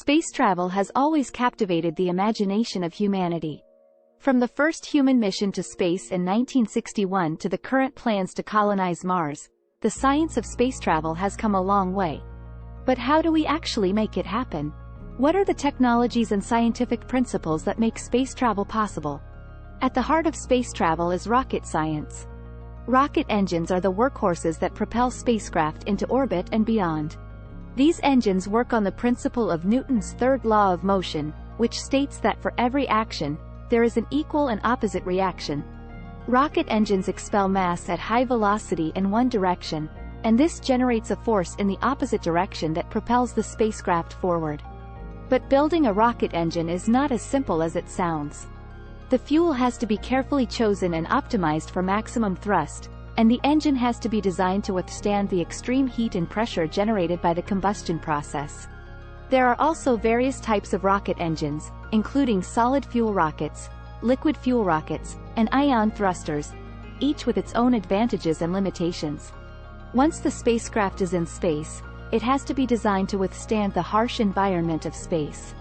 Space travel has always captivated the imagination of humanity. From the first human mission to space in 1961 to the current plans to colonize Mars, the science of space travel has come a long way. But how do we actually make it happen? What are the technologies and scientific principles that make space travel possible? At the heart of space travel is rocket science. Rocket engines are the workhorses that propel spacecraft into orbit and beyond. These engines work on the principle of Newton's third law of motion, which states that for every action, there is an equal and opposite reaction. Rocket engines expel mass at high velocity in one direction, and this generates a force in the opposite direction that propels the spacecraft forward. But building a rocket engine is not as simple as it sounds. The fuel has to be carefully chosen and optimized for maximum thrust, and the engine has to be designed to withstand the extreme heat and pressure generated by the combustion process. There are also various types of rocket engines, including solid fuel rockets, liquid fuel rockets, and ion thrusters, each with its own advantages and limitations. Once the spacecraft is in space, it has to be designed to withstand the harsh environment of space.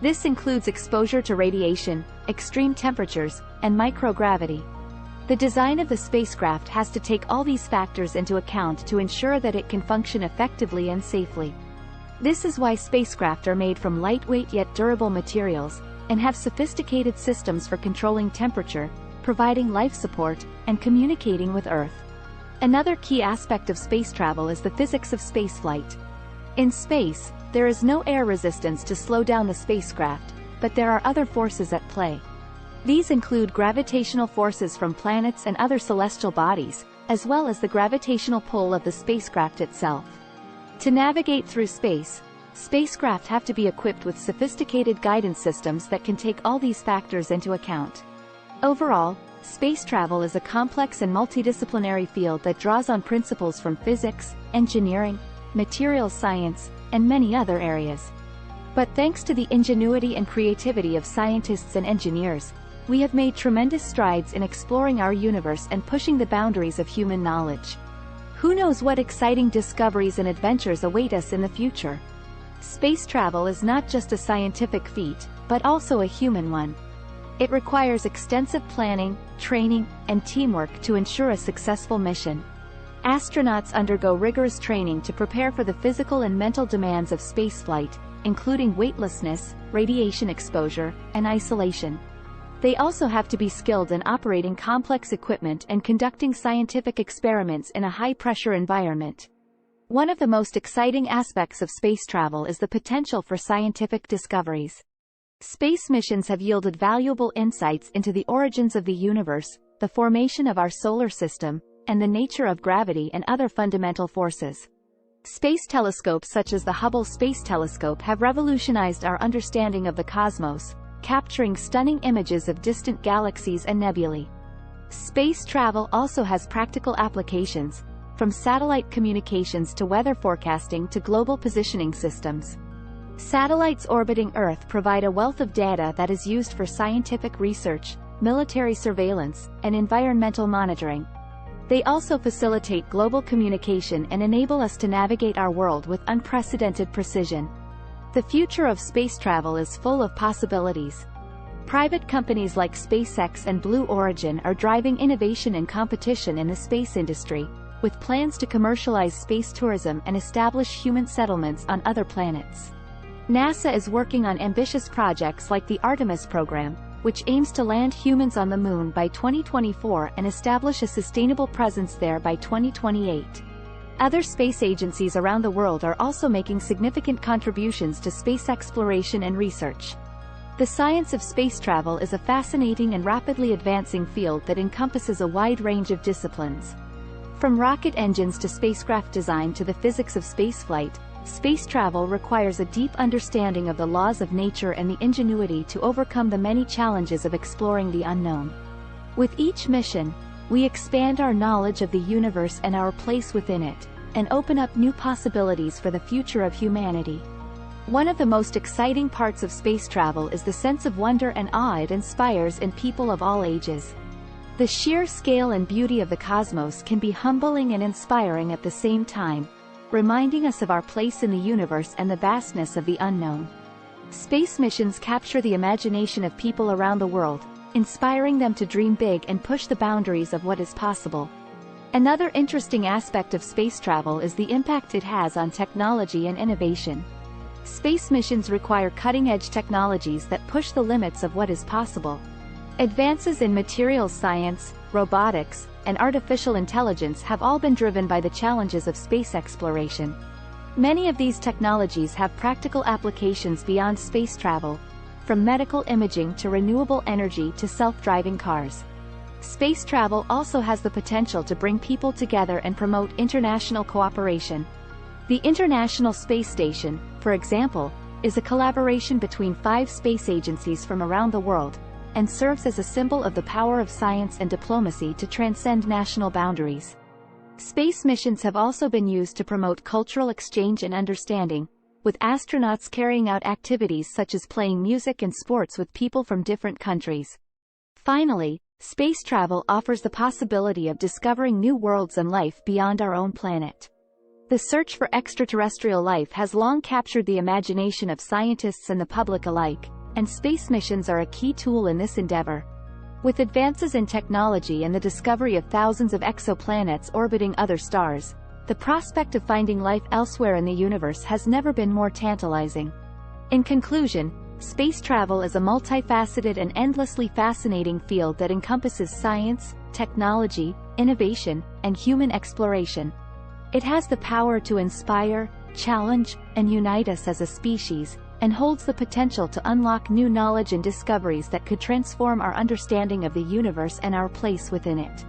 This includes exposure to radiation, extreme temperatures, and microgravity. The design of the spacecraft has to take all these factors into account to ensure that it can function effectively and safely. This is why spacecraft are made from lightweight yet durable materials, and have sophisticated systems for controlling temperature, providing life support, and communicating with Earth. Another key aspect of space travel is the physics of spaceflight. In space, there is no air resistance to slow down the spacecraft, but there are other forces at play. These include gravitational forces from planets and other celestial bodies, as well as the gravitational pull of the spacecraft itself. To navigate through space, spacecraft have to be equipped with sophisticated guidance systems that can take all these factors into account. Overall, space travel is a complex and multidisciplinary field that draws on principles from physics, engineering, materials science, and many other areas. But thanks to the ingenuity and creativity of scientists and engineers, we have made tremendous strides in exploring our universe and pushing the boundaries of human knowledge. Who knows what exciting discoveries and adventures await us in the future? Space travel is not just a scientific feat, but also a human one. It requires extensive planning, training, and teamwork to ensure a successful mission. Astronauts undergo rigorous training to prepare for the physical and mental demands of spaceflight, including weightlessness, radiation exposure, and isolation. They also have to be skilled in operating complex equipment and conducting scientific experiments in a high-pressure environment. One of the most exciting aspects of space travel is the potential for scientific discoveries. Space missions have yielded valuable insights into the origins of the universe, the formation of our solar system, and the nature of gravity and other fundamental forces. Space telescopes such as the Hubble Space Telescope have revolutionized our understanding of the cosmos, capturing stunning images of distant galaxies and nebulae. Space travel also has practical applications, from satellite communications to weather forecasting to global positioning systems. Satellites orbiting Earth provide a wealth of data that is used for scientific research, military surveillance, and environmental monitoring. They also facilitate global communication and enable us to navigate our world with unprecedented precision. The future of space travel is full of possibilities. Private companies like SpaceX and Blue Origin are driving innovation and competition in the space industry, with plans to commercialize space tourism and establish human settlements on other planets. NASA is working on ambitious projects like the Artemis program, which aims to land humans on the Moon by 2024 and establish a sustainable presence there by 2028. Other space agencies around the world are also making significant contributions to space exploration and research. The science of space travel is a fascinating and rapidly advancing field that encompasses a wide range of disciplines. From rocket engines to spacecraft design to the physics of spaceflight, space travel requires a deep understanding of the laws of nature and the ingenuity to overcome the many challenges of exploring the unknown. With each mission, we expand our knowledge of the universe and our place within it, and open up new possibilities for the future of humanity. One of the most exciting parts of space travel is the sense of wonder and awe it inspires in people of all ages. The sheer scale and beauty of the cosmos can be humbling and inspiring at the same time, reminding us of our place in the universe and the vastness of the unknown. Space missions capture the imagination of people around the world, inspiring them to dream big and push the boundaries of what is possible. Another interesting aspect of space travel is the impact it has on technology and innovation. Space missions require cutting-edge technologies that push the limits of what is possible. Advances in materials science, robotics, and artificial intelligence have all been driven by the challenges of space exploration. Many of these technologies have practical applications beyond space travel, from medical imaging to renewable energy to self-driving cars. Space travel also has the potential to bring people together and promote international cooperation. The International Space Station, for example, is a collaboration between 5 space agencies from around the world, and serves as a symbol of the power of science and diplomacy to transcend national boundaries. Space missions have also been used to promote cultural exchange and understanding, with astronauts carrying out activities such as playing music and sports with people from different countries. Finally, space travel offers the possibility of discovering new worlds and life beyond our own planet. The search for extraterrestrial life has long captured the imagination of scientists and the public alike, and space missions are a key tool in this endeavor. With advances in technology and the discovery of thousands of exoplanets orbiting other stars, the prospect of finding life elsewhere in the universe has never been more tantalizing. In conclusion, space travel is a multifaceted and endlessly fascinating field that encompasses science, technology, innovation, and human exploration. It has the power to inspire, challenge, and unite us as a species, and holds the potential to unlock new knowledge and discoveries that could transform our understanding of the universe and our place within it.